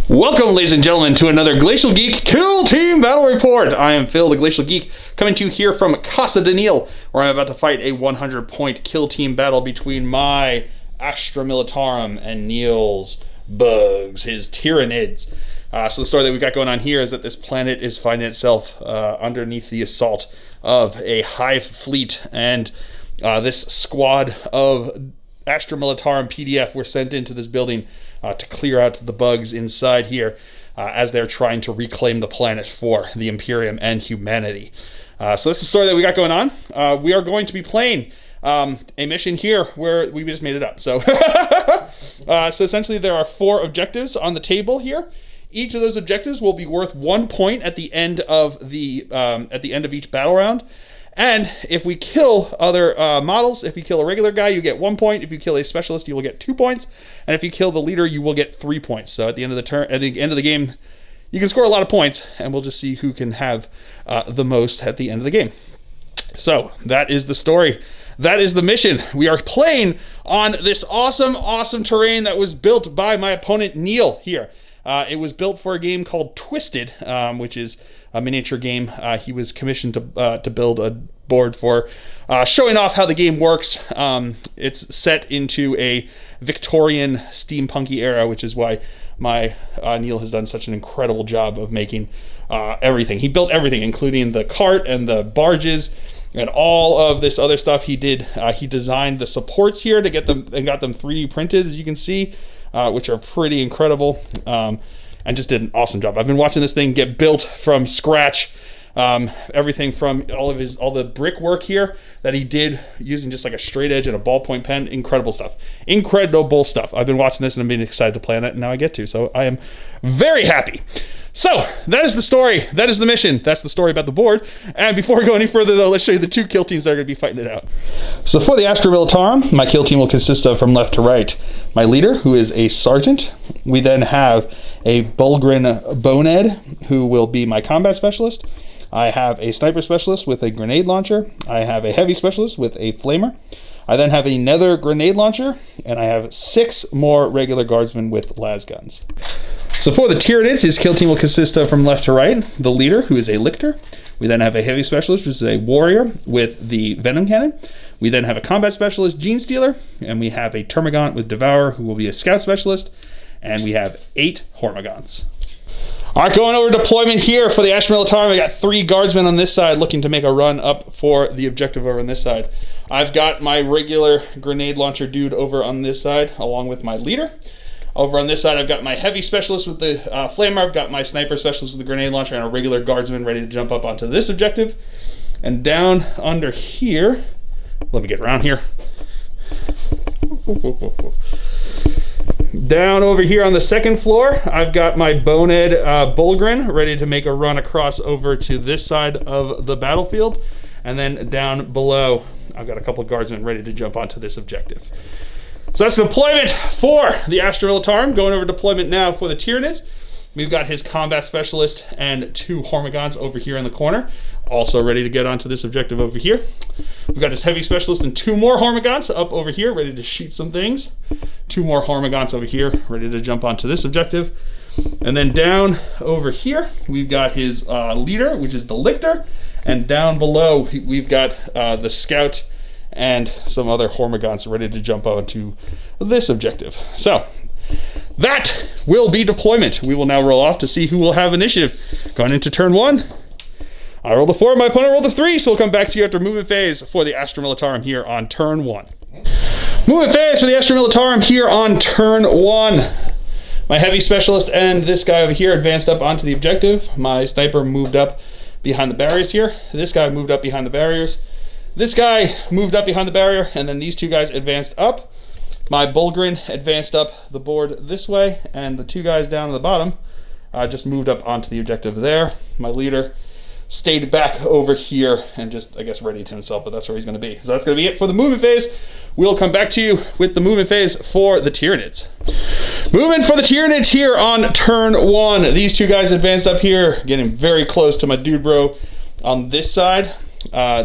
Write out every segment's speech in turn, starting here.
Welcome, ladies and gentlemen, to another Glacial Geek Kill Team Battle Report. I am Phil, the Glacial Geek, coming to you here from Casa de Neil, where I'm about to fight a 100-point kill team battle between my Astra Militarum and Neil's bugs, his Tyranids. So the story that we've got going on here is that this planet is finding itself underneath the assault of a Hive Fleet, and this squad of Astra Militarum PDF were sent into this building to clear out the bugs inside here as they're trying to reclaim the planet for the Imperium and humanity. So that's the story that we got going on. We are going to be playing a mission here where we just made it up. So, so essentially there are 4 objectives on the table here. Each of those objectives will be worth 1 point at the end of each battle round. And if we kill other models, if you kill a regular guy, you get 1 point. If you kill a specialist, you will get 2 points. And if you kill the leader, you will get 3 points. So at the end of the game, you can score a lot of points, and we'll just see who can have the most at the end of the game. So that is the story. That is the mission. We are playing on this awesome terrain that was built by my opponent Neil here. It was built for a game called Twisted, which is a miniature game. He was commissioned to build a board for showing off how the game works. It's set into a Victorian steampunky era, which is why my Neil has done such an incredible job of making everything. He built everything, including the cart and the barges and all of this other stuff. He did. He designed the supports here to get them and got them 3D printed, as you can see, which are pretty incredible. And just did an awesome job. I've been watching this thing get built from scratch. Everything from all the brickwork here that he did using just like a straight edge and a ballpoint pen. Incredible stuff. Incredible stuff. I've been watching this and I'm being excited to play on it, and now I get to. So I am very happy. So that is the story. That is the mission. That's the story about the board. And before we go any further, though, let's show you the 2 kill teams that are going to be fighting it out. So for the Astra Militarum, my kill team will consist of, from left to right, my leader, who is a sergeant. We then have a Bulgrin Bonehead, who will be my combat specialist. I have a sniper specialist with a grenade launcher. I have a heavy specialist with a flamer. I then have another grenade launcher, and I have 6 more regular guardsmen with las guns. So for the Tyranids, his kill team will consist of, from left to right, the leader, who is a lictor. We then have a heavy specialist, which is a warrior with the venom cannon. We then have a combat specialist, Gene Stealer, and we have a termagant with Devourer, who will be a scout specialist, and we have 8 hormagaunts. All right, going over deployment here for the Astra Militarum. I got 3 guardsmen on this side looking to make a run up for the objective over on this side. I've got my regular grenade launcher dude over on this side, along with my leader. Over on this side, I've got my heavy specialist with the flamer. I've got my sniper specialist with the grenade launcher, and a regular guardsman ready to jump up onto this objective. And down under here, let me get around here. Down over here on the second floor, I've got my Bonehead Bulgrin ready to make a run across over to this side of the battlefield. And then down below, I've got a couple of guardsmen ready to jump onto this objective. So that's deployment for the Astra Militarum. Going over deployment now for the Tyranids. We've got his combat specialist and 2 hormagaunts over here in the corner, also ready to get onto this objective over here. We've got his heavy specialist and 2 more hormagaunts up over here, ready to shoot some things. 2 more hormagaunts over here, ready to jump onto this objective. And then down over here, we've got his leader, which is the lictor. And down below, we've got the scout and some other hormagaunts ready to jump onto this objective. So that will be deployment. We will now roll off to see who will have initiative. Going into turn 1, I rolled a 4, my opponent rolled a 3, so we'll come back to you after movement phase for the Astra Militarum here on turn 1. Movement phase for the Astra Militarum here on turn 1. My heavy specialist and this guy over here advanced up onto the objective. My sniper moved up behind the barriers here. This guy moved up behind the barriers. This guy moved up behind the barrier, and then these 2 guys advanced up. My Bulgrin advanced up the board this way, and the 2 guys down at the bottom just moved up onto the objective there. My leader stayed back over here and just, I guess, readied himself, but that's where he's going to be. So that's going to be it for the movement phase. We'll come back to you with the movement phase for the Tyranids. Movement for the Tyranids here on turn 1. These 2 guys advanced up here, getting very close to my dude bro on this side.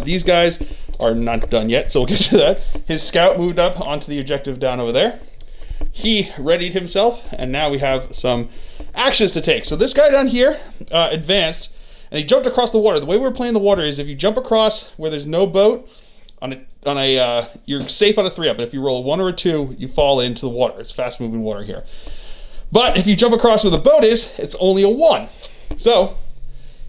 These guys are not done yet, so we'll get to that. His scout moved up onto the objective down over there. He readied himself, and now we have some actions to take. So this guy down here advanced, and he jumped across the water. The way we're playing the water is if you jump across where there's no boat, you're safe on a 3-up. But if you roll a 1 or a 2, you fall into the water. It's fast-moving water here. But if you jump across where the boat is, it's only a 1. So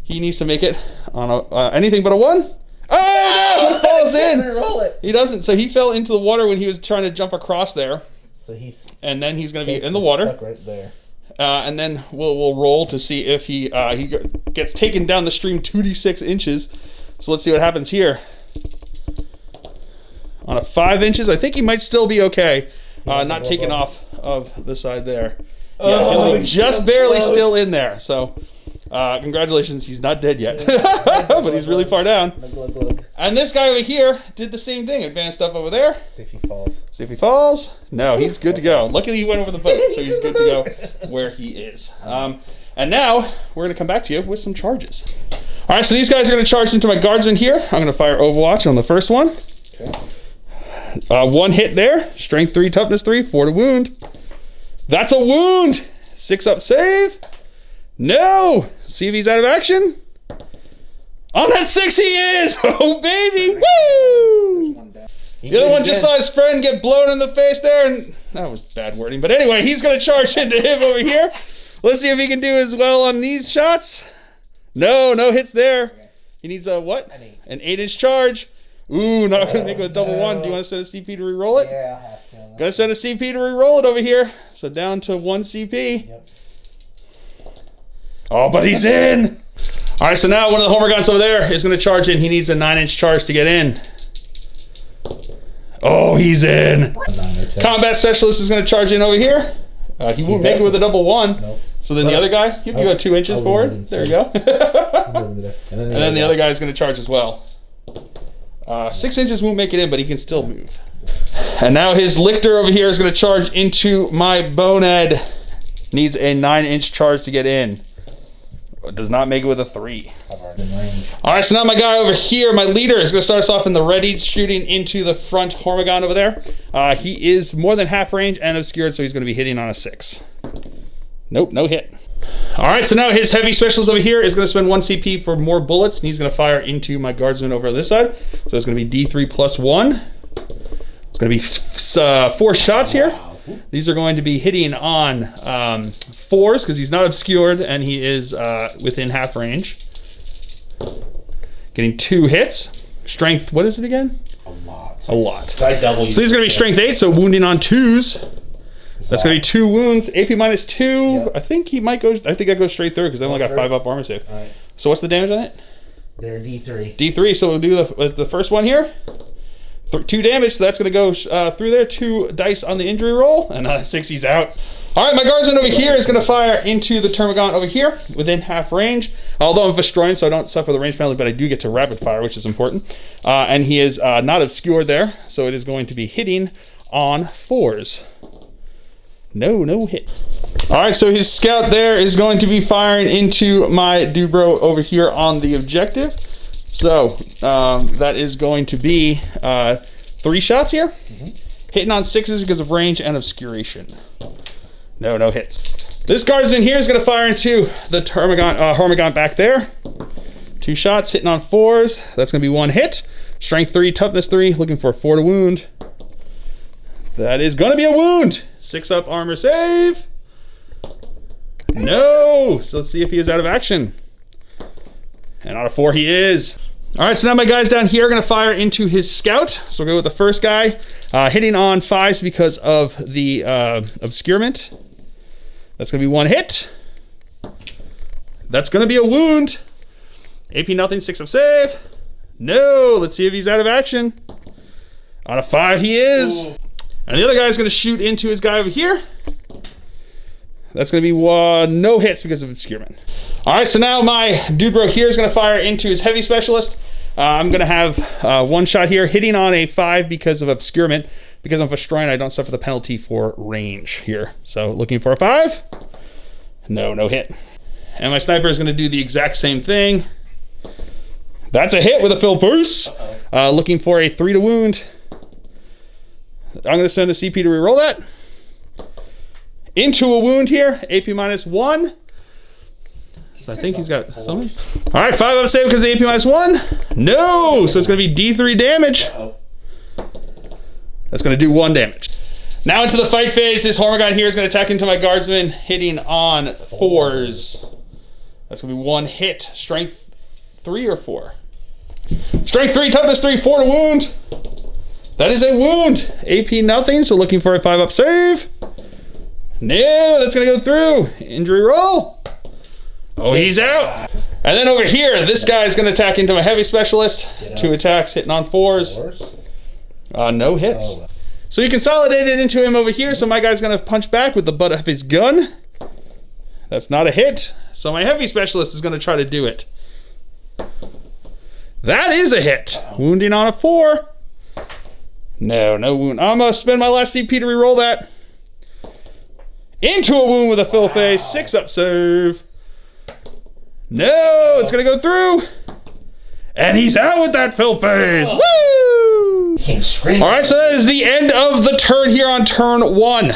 he needs to make it on anything but a 1. Oh no! He falls in. He doesn't. So he fell into the water when he was trying to jump across there. So and then he's going to be in the water. Stuck right there. And then we'll roll to see if he gets taken down the stream 2d6 inches. So let's see what happens here. On a 5 inches, I think he might still be okay. Not taken off of the side there. Yeah, he's just barely still in there. So congratulations, he's not dead yet. But he's really far down. And this guy over here did the same thing. Advanced up over there. See if he falls. See if he falls. No, he's good to go. Luckily he went over the boat, so he's good to go where he is. And now we're going to come back to you with some charges. All right, so these guys are going to charge into my guardsmen here. I'm going to fire Overwatch on the first one. Okay. 1 hit there. Strength 3, toughness 3, 4 to wound. That's a wound. 6-up save. No. See if he's out of action. On that 6 he is. Oh, baby. Woo! The other one just saw his friend get blown in the face there, and that was bad wording. But anyway, he's going to charge into him over here. Let's see if he can do as well on these shots. No hits there. He needs a what? An 8-inch charge. Ooh, not going to make it with a double 1. Do you want to send a CP to re-roll it? Yeah, I'll have to. Got to send a CP to re-roll it over here. So down to 1 CP. Yep. Oh, but he's in. All right, so now one of the homer guns over there is going to charge in. He needs a 9-inch charge to get in. Oh, he's in. Combat specialist is going to charge in over here. He won't make it with a double 1. Nope. So then the other guy, you can go 2 inches forward. There you go. And then the other guy is going to charge as well. 6 inches won't make it in, but he can still move. And now his lictor over here is going to charge into my bonehead. Needs a 9-inch charge to get in. Does not make it with a 3. All right, so now my guy over here, my leader, is going to start us off in the ready, shooting into the front Hormagon over there. He is more than half range and obscured, so he's going to be hitting on a 6. Nope, no hit. All right, so now his heavy specialist over here is going to spend 1 CP for more bullets, and he's going to fire into my guardsman over on this side. So it's going to be D3 plus 1. It's going to be 4 shots here. These are going to be hitting on 4s because he's not obscured and he is within half range. Getting 2 hits. Strength, what is it again? A lot. So these are going to be strength 8, so wounding on 2s. That's going to be 2 wounds. AP minus 2. Yep. I think I go straight through because I only got 5-up armor save. All right. So what's the damage on it? They're D3. D3, so we'll do the first one here. 2 damage, so that's going to go through there. 2 dice on the injury roll, and 6, he's out. All right, my guardsman over here is going to fire into the Termagant over here within half range. Although I'm destroying, so I don't suffer the range penalty, but I do get to rapid fire, which is important. And he is not obscured there, so it is going to be hitting on 4s. No hit. All right, so his scout there is going to be firing into my dude bro over here on the objective. So that is going to be 3 shots here. Hitting on 6s because of range and obscuration. No hits. This guardsman here is going to fire into the Hormagant back there. 2 shots, hitting on 4s. That's going to be 1 hit. Strength 3, toughness 3, looking for a 4 to wound. That is going to be a wound. 6-up armor save. No. So let's see if he is out of action. And on a 4, he is. All right, so now my guys down here are going to fire into his scout. So we'll go with the first guy. Hitting on 5s because of the obscurement. That's going to be 1 hit. That's going to be a wound. AP nothing, 6-up save. No. Let's see if he's out of action. On a 5, he is. Ooh. And the other guy is going to shoot into his guy over here. That's going to be no hits because of obscurement. All right, so now my dude bro here is going to fire into his heavy specialist. I'm going to have 1 shot here, hitting on a 5 because of obscurement. Because I'm destroying, I don't suffer the penalty for range here. So looking for a 5. No hit. And my sniper is going to do the exact same thing. That's a hit with a fill first. Looking for a 3 to wound. I'm going to send a CP to reroll that. Into a wound here. AP minus 1. So I think he's got something. All right, 5 up save because of the AP -1. No, so it's going to be D3 damage. That's going to do 1 damage. Now into the fight phase. This Hormigón here is going to attack into my guardsman, hitting on 4s. That's going to be 1 hit. Strength 3 or 4? Strength 3, toughness 3, 4 to wound. That is a wound. AP nothing, so looking for a 5 up save. No, that's going to go through. Injury roll. Oh, he's out. And then over here, this guy is going to attack into my heavy specialist. 2 attacks, hitting on 4s. No hits. Oh. So you consolidated into him over here, so my guy's going to punch back with the butt of his gun. That's not a hit. So my heavy specialist is going to try to do it. That is a hit. Wounding on a 4. No wound. I'm going to spend my last CP to reroll that. Into a wound with a fill face. 6 up save. No, it's going to go through. And he's out with that fill phase. Woo! All right, so that is the end of the turn here on turn 1.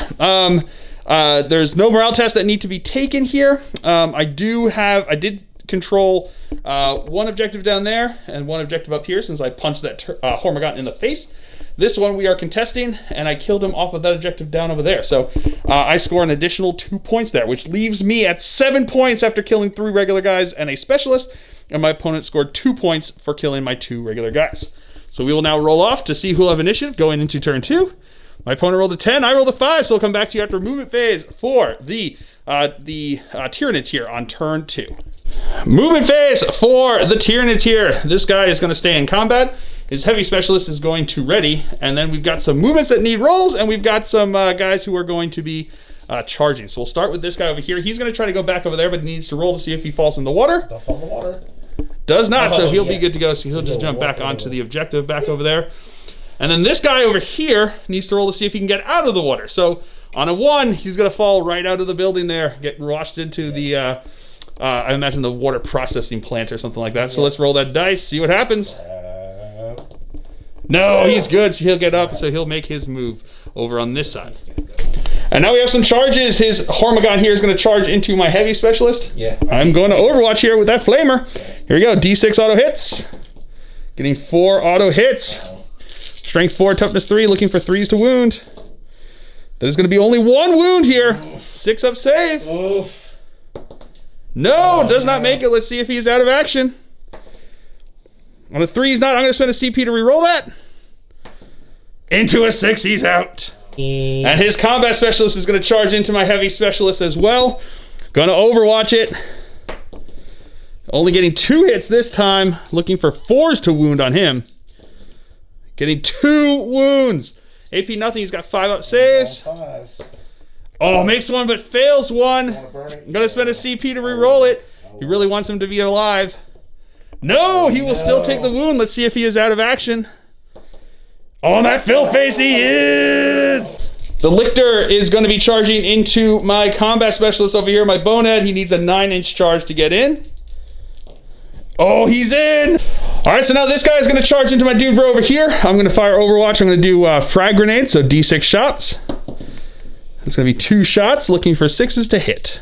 There's no morale tests that need to be taken here. I did control 1 objective down there and 1 objective up here since I punched that Hormigón in the face. This one we are contesting, and I killed him off of that objective down over there. So I score an additional 2 points there, which leaves me at 7 points after killing 3 regular guys and a specialist, and my opponent scored 2 points for killing my 2 regular guys. So we will now roll off to see who'll have initiative going into turn 2. My opponent rolled a 10, I rolled a 5, so we'll come back to you after movement phase for the Tyranids here on turn 2. Movement phase for the Tyranids here. This guy is going to stay in combat. His heavy specialist is going to ready, and then we've got some movements that need rolls, and we've got some guys who are going to be charging. So we'll start with this guy over here. He's going to try to go back over there, but he needs to roll to see if he falls in the water. Don't fall in the water. Does not, so he'll be good to go. So he'll just jump back onto the objective back over there. And then this guy over here needs to roll to see if he can get out of the water. So on a 1, he's going to fall right out of the building there, get washed into the, I imagine the water processing plant or something like that. So let's roll that dice, see what happens. No, he's good, so he'll get up, so he'll make his move over on this side. And now we have some charges. His Hormigón here is going to charge into my heavy specialist. Yeah. I'm going to Overwatch here with that flamer. Here we go, D6 auto hits. Getting 4 auto hits. Strength 4, toughness 3, looking for 3s to wound. There's going to be only 1 wound here. 6 up save. Oof. No, does not make it. Let's see if he's out of action. On a 3, he's not. I'm going to spend a CP to reroll that. Into a 6, he's out. And his combat specialist is going to charge into my heavy specialist as well. Going to Overwatch it. Only getting 2 hits this time. Looking for 4s to wound on him. Getting 2 wounds. AP nothing. He's got 5 up saves. Oh, makes 1 but fails 1. I'm going to spend a CP to reroll it. He really wants him to be alive. No, he will still take the wound. Let's see if he is out of action. On that fill face, he is! The Lictor is going to be charging into my combat specialist over here, my Bonehead. He needs a 9-inch charge to get in. Oh, he's in! All right, so now this guy is going to charge into my dude over here. I'm going to fire Overwatch. I'm going to do frag grenade, so D6 shots. It's going to be 2 shots, looking for 6s to hit.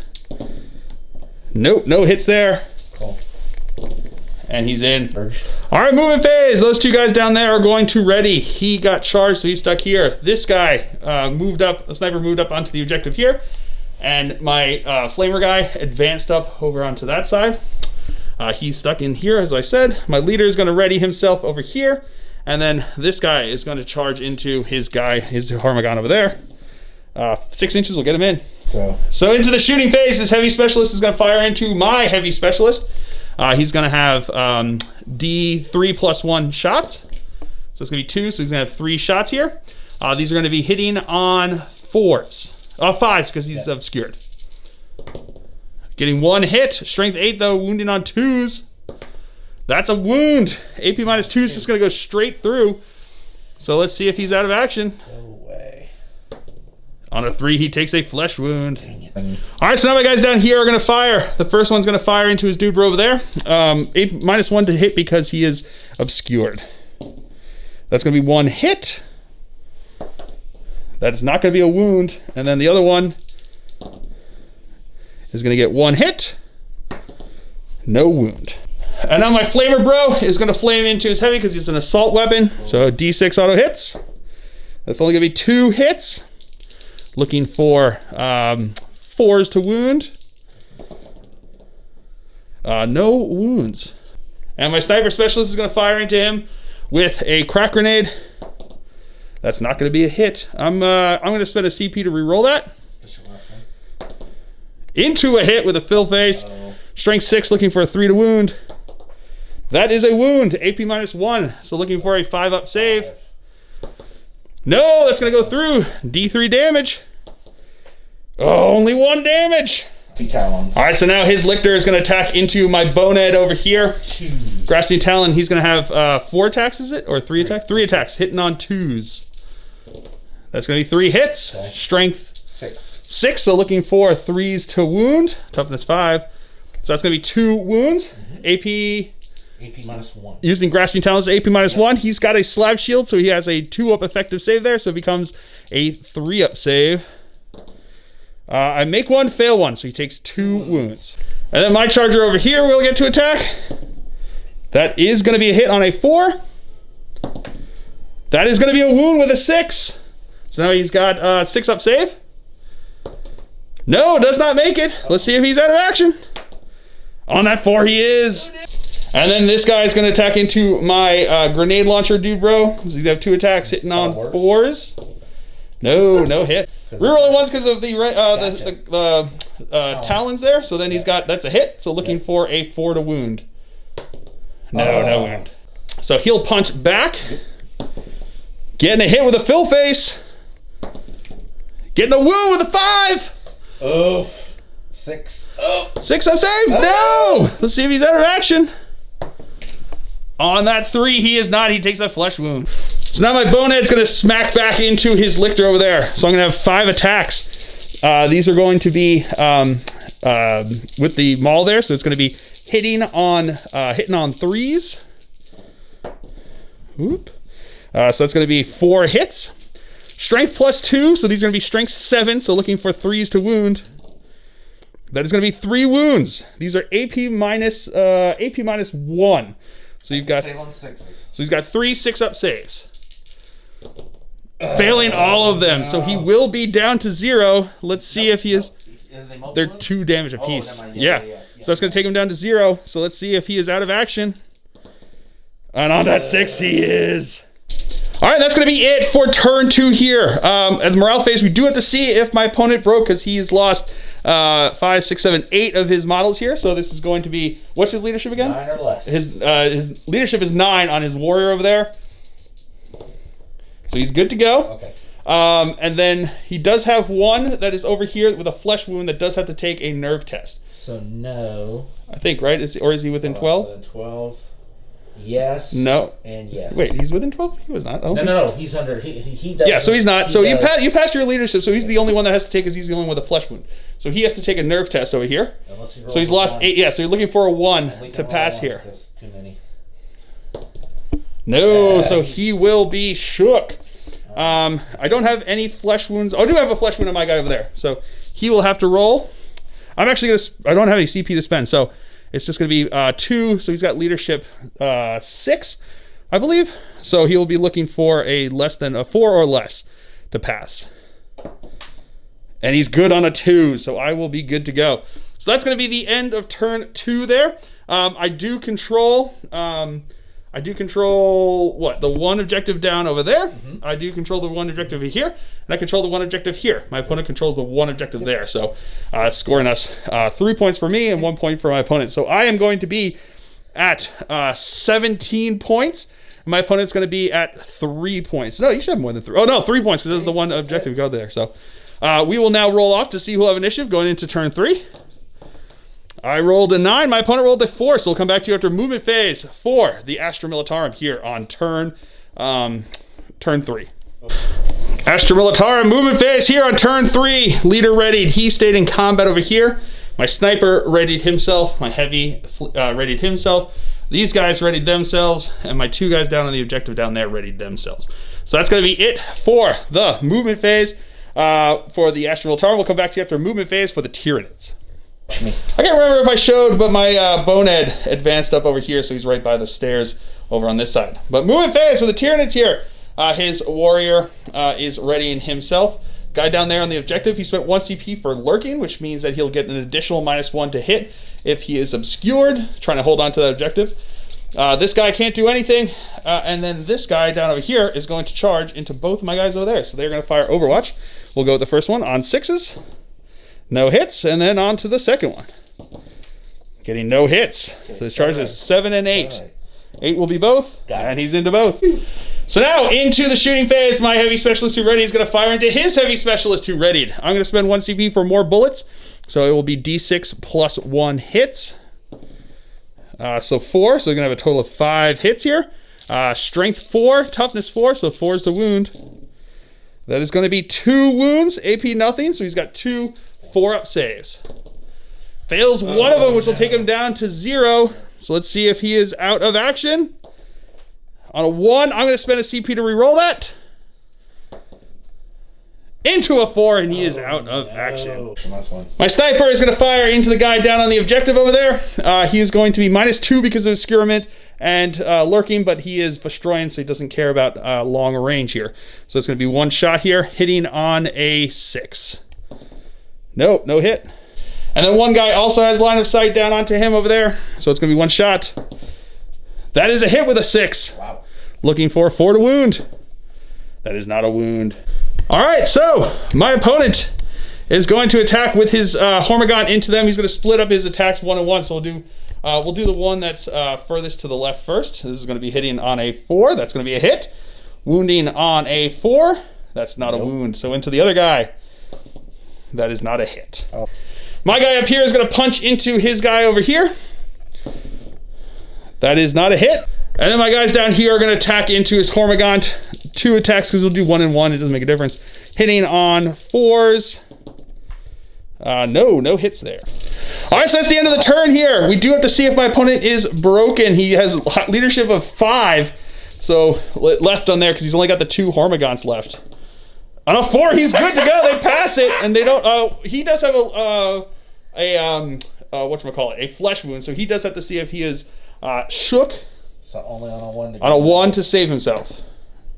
Nope, no hits there. Cool. And he's in. All right, movement phase. Those 2 guys down there are going to ready. He got charged, so he's stuck here. This guy moved up. The sniper moved up onto the objective here. And my flamer guy advanced up over onto that side. He's stuck in here, as I said. My leader is going to ready himself over here. And then this guy is going to charge into his guy, his Hormigón over there. 6 inches will get him in. So into the shooting phase, this heavy specialist is going to fire into my heavy specialist. He's going to have D3 plus 1 shots. So it's going to be 2, so he's going to have 3 shots here. These are going to be hitting on 4s. 5s, because he's obscured. Getting 1 hit. Strength 8, though, wounding on 2s. That's a wound. AP minus 2 is just going to go straight through. So let's see if he's out of action. No way. On a 3, he takes a flesh wound. All right, so now my guys down here are going to fire. The first one's going to fire into his dude over there. 8 minus 1 to hit because he is obscured. That's going to be 1 hit. That's not going to be a wound. And then the other one is going to get 1 hit. No wound. And now my flamer bro is going to flame into his heavy because he's an assault weapon. So D6 auto hits. That's only going to be 2 hits. Looking for 4s to wound. No wounds. And my sniper specialist is going to fire into him with a crack grenade. That's not going to be a hit. I'm going to spend a CP to reroll that. Into a hit with a fill face. Strength 6, looking for a 3 to wound. That is a wound. AP -1. So looking for a 5-up save. No, that's going to go through. D3 damage. Oh, only 1 damage. All right, so now his Lictor is going to attack into my bonehead over here. Grasping Talon, he's going to have 4 attacks, is it? Or 3 attacks? 3 attacks, hitting on 2s. That's going to be 3 hits. Okay. Strength 6, so looking for 3s to wound. Toughness 5. So that's going to be 2 wounds. AP -1. Using Grasping Talons, AP -1. He's got a Slab Shield, so he has a 2-up effective save there, so it becomes a 3-up save. I make 1, fail 1, so he takes 2 wounds. And then my charger over here will get to attack. That is going to be a hit on a 4. That is going to be a wound with a 6. So now he's got 6-up save. No, does not make it. Let's see if he's out of action. On that 4, he is. And then this guy is going to attack into my grenade launcher dude, bro. So you have 2 attacks hitting on 4s. No hit. Rerolling 1s because of the talons there. So then he's got, that's a hit. So looking for a 4 to wound. No wound. So he'll punch back. Getting a hit with a fill face. Getting a wound with a 5. Oof. 6. Oh. 6-up save. No. Let's see if he's out of action. On that 3, he is not. He takes a flesh wound. So now my bonehead's going to smack back into his Lictor over there. So I'm going to have 5 attacks. These are going to be with the maul there. So it's going to be hitting on 3s. Whoop. So that's going to be 4 hits. Strength +2. So these are going to be strength 7. So looking for 3s to wound. That is going to be 3 wounds. These are AP -1. So you've got. Save on 6s. So he's got 3 6-up saves. Failing all of them. So he will be down to 0. Let's see if he is. They're 2 damage apiece. Yeah. So that's going to take him down to 0. So let's see if he is out of action. And on that 6, he is. All right, that's going to be it for turn 2 here. At the morale phase, we do have to see if my opponent broke because he's lost 5, 6, 7, 8 of his models here. So this is going to be, what's his leadership again? 9 or less. His leadership is 9 on his warrior over there. So he's good to go. Okay. And then he does have 1 that is over here with a flesh wound that does have to take a nerve test. So no. I think, right? Or is he within 12? Within 12. Yes. No. And yes. Wait, he's within 12? He was not. No. He's under. He does. Yeah, so he's not. So you passed your leadership. So he's the only one that has to take because he's the only one with a flesh wound. So he has to take a nerve test over here. So he's lost 8. Yeah, so you're looking for a 1 to pass here. Too many. No, so he will be shook. I don't have any flesh wounds. I do have a flesh wound on my guy over there. So he will have to roll. I'm actually going to, I don't have any CP to spend. So it's just going to be 2. So he's got leadership 6, I believe. So he will be looking for a less than a 4 or less to pass. And he's good on a 2. So I will be good to go. So that's going to be the end of turn 2 there. I do control what? The 1 objective down over there. Mm-hmm. I do control the 1 objective here. And I control the 1 objective here. My opponent controls the 1 objective there. So scoring us 3 points for me and 1 point for my opponent. So I am going to be at 17 points. And my opponent's going to be at 3 points. No, you should have more than 3. Oh, no, 3 points because there's the 1 objective go there. So we will now roll off to see who will have initiative going into turn 3. I rolled a 9. My opponent rolled a 4. So we'll come back to you after movement phase for the Astra Militarum here on turn 3. Astra Militarum movement phase here on turn 3. Leader readied. He stayed in combat over here. My sniper readied himself. My heavy readied himself. These guys readied themselves. And my 2 guys down on the objective down there readied themselves. So that's going to be it for the movement phase for the Astra Militarum. We'll come back to you after movement phase for the Tyranids. I can't remember if I showed, but my bonehead advanced up over here, so he's right by the stairs over on this side. But moving phase for the Tyranids here. His warrior is readying himself. Guy down there on the objective, he spent 1 CP for lurking, which means that he'll get an additional -1 to hit if he is obscured, trying to hold on to that objective. This guy can't do anything, and then this guy down over here is going to charge into both of my guys over there. So they're going to fire Overwatch. We'll go with the first one on 6s. No hits, and then on to the second one. Getting no hits. So his charge is 7 and 8. 8 will be both, and he's into both. So now, into the shooting phase, my heavy specialist who ready is going to fire into his heavy specialist who readied. I'm going to spend 1 CP for more bullets, so it will be D6 plus 1 hits. So 4, so we're going to have a total of 5 hits here. Strength 4, toughness 4, so 4 is the wound. That is going to be 2 wounds, AP nothing, so he's got 2 4-up saves. Fails one of them, which will take him down to 0. So let's see if he is out of action. On a 1, I'm going to spend a CP to reroll that. Into a 4, and he is out of action. My sniper is going to fire into the guy down on the objective over there. He is going to be -2 because of obscurement and lurking, but he is Vestroyan, so he doesn't care about long range here. So it's going to be 1 shot here, hitting on a 6. Nope, no hit. And then one guy also has line of sight down onto him over there, so it's going to be 1 shot. That is a hit with a 6. Wow. Looking for 4 to wound. That is not a wound. All right, so my opponent is going to attack with his Hormigaunt into them. He's going to split up his attacks 1 and 1. So we'll do the one that's furthest to the left first. This is going to be hitting on a 4. That's going to be a hit. Wounding on a 4. That's not a wound. So into the other guy. That is not a hit. Oh. My guy up here is going to punch into his guy over here. That is not a hit. And then my guys down here are going to attack into his Hormigaunt. 2 attacks because we'll do 1 and 1. It doesn't make a difference. Hitting on 4s. No hits there. All right, so that's the end of the turn here. We do have to see if my opponent is broken. He has leadership of 5. So left on there because he's only got the 2 Hormigaunts left. On a 4, he's good to go. They pass it, and they don't. He does have a flesh wound. So he does have to see if he is shook. So only on a 1 to on a 1 to save himself.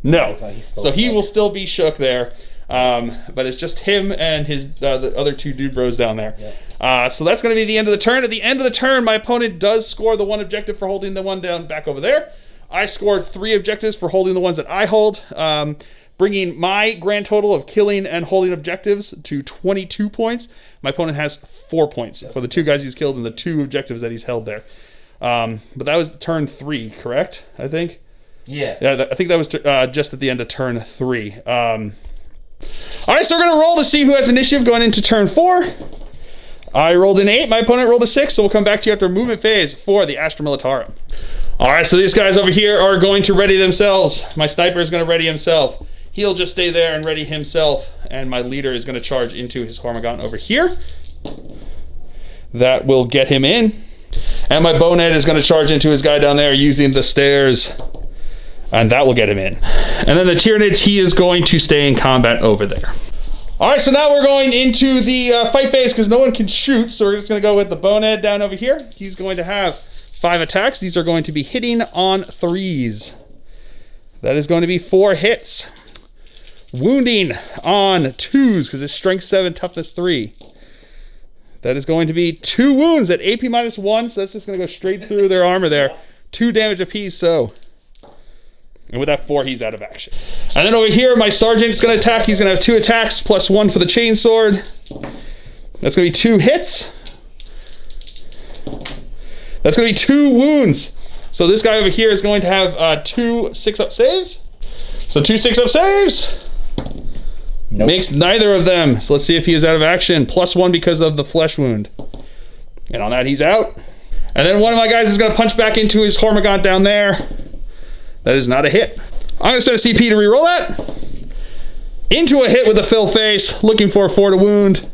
No. So he will still be shook there. But it's just him and his the other 2 dude bros down there. Yep. So that's going to be the end of the turn. At the end of the turn, my opponent does score the 1 objective for holding the one down back over there. I scored 3 objectives for holding the ones that I hold. Bringing my grand total of killing and holding objectives to 22 points. My opponent has 4 points for the 2 guys he's killed and the 2 objectives that he's held there. But that was turn 3, correct? I think. Yeah. I think that was just at the end of turn 3. All right, so we're gonna roll to see who has initiative going into turn 4. I rolled an 8. My opponent rolled a 6. So we'll come back to you after movement phase for the Astra Militarum. All right, so these guys over here are going to ready themselves. My sniper is going to ready himself. He'll just stay there and ready himself, and my leader is going to charge into his Hormigaunt over here. That will get him in. And my bonehead is going to charge into his guy down there using the stairs, and that will get him in. And then the Tyranids, he is going to stay in combat over there. All right, so now we're going into the fight phase because no one can shoot, so we're just going to go with the bonehead down over here. He's going to have 5 attacks. These are going to be hitting on 3s. That is going to be 4 hits. Wounding on 2s because it's strength 7, toughness 3. That is going to be 2 wounds at AP -1, so that's just going to go straight through their armor there. 2 damage apiece, so. And with that 4, he's out of action. And then over here, my sergeant is going to attack. He's going to have 2 attacks plus 1 for the chainsword. That's going to be 2 hits. That's going to be 2 wounds. So this guy over here is going to have 2 6-up saves. So 2 6-up saves. Nope. Makes neither of them. So let's see if he is out of action. Plus 1 because of the flesh wound. And on that, he's out. And then one of my guys is going to punch back into his Hormigaunt down there. That is not a hit. I'm going to send a CP to reroll that. Into a hit with a fill face. Looking for a 4 to wound.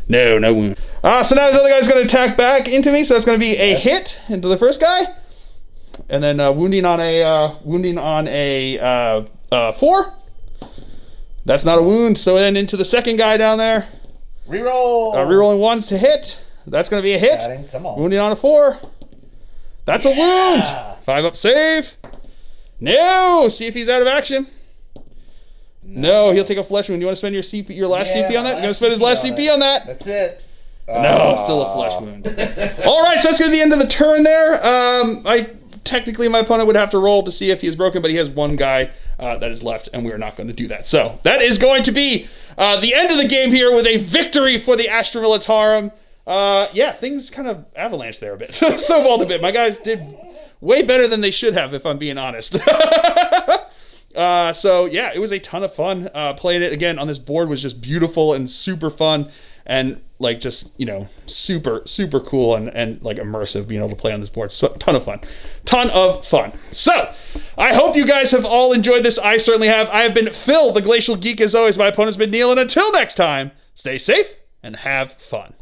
No wound. So now this other guy's going to attack back into me. So that's going to be a hit into the first guy. And then wounding on a 4. That's not a wound. So then into the second guy down there. Reroll. Rerolling 1s to hit. That's going to be a hit. Got him. Come on. Wounding on a 4. That's a wound. 5 up save. No. See if he's out of action. No, he'll take a flesh wound. You want to spend your last CP on that? You're going to spend his last CP on that? That's it. No, still a flesh wound. All right, so that's going to be the end of the turn there. Technically, my opponent would have to roll to see if he is broken, but he has one guy that is left, and we are not going to do that. So that is going to be the end of the game here with a victory for the Astra Militarum. Yeah, things kind of avalanched there a bit. Snowballed a bit. My guys did way better than they should have, if I'm being honest. So yeah, it was a ton of fun. Playing it again on this board was just beautiful and super fun, and like just, you know, super cool and like immersive being able to play on this board. So ton of fun. So I hope you guys have all enjoyed this. I certainly have. I have been Phil, the Glacial Geek, as always. My opponent's been Neil, and until next time, stay safe and have fun.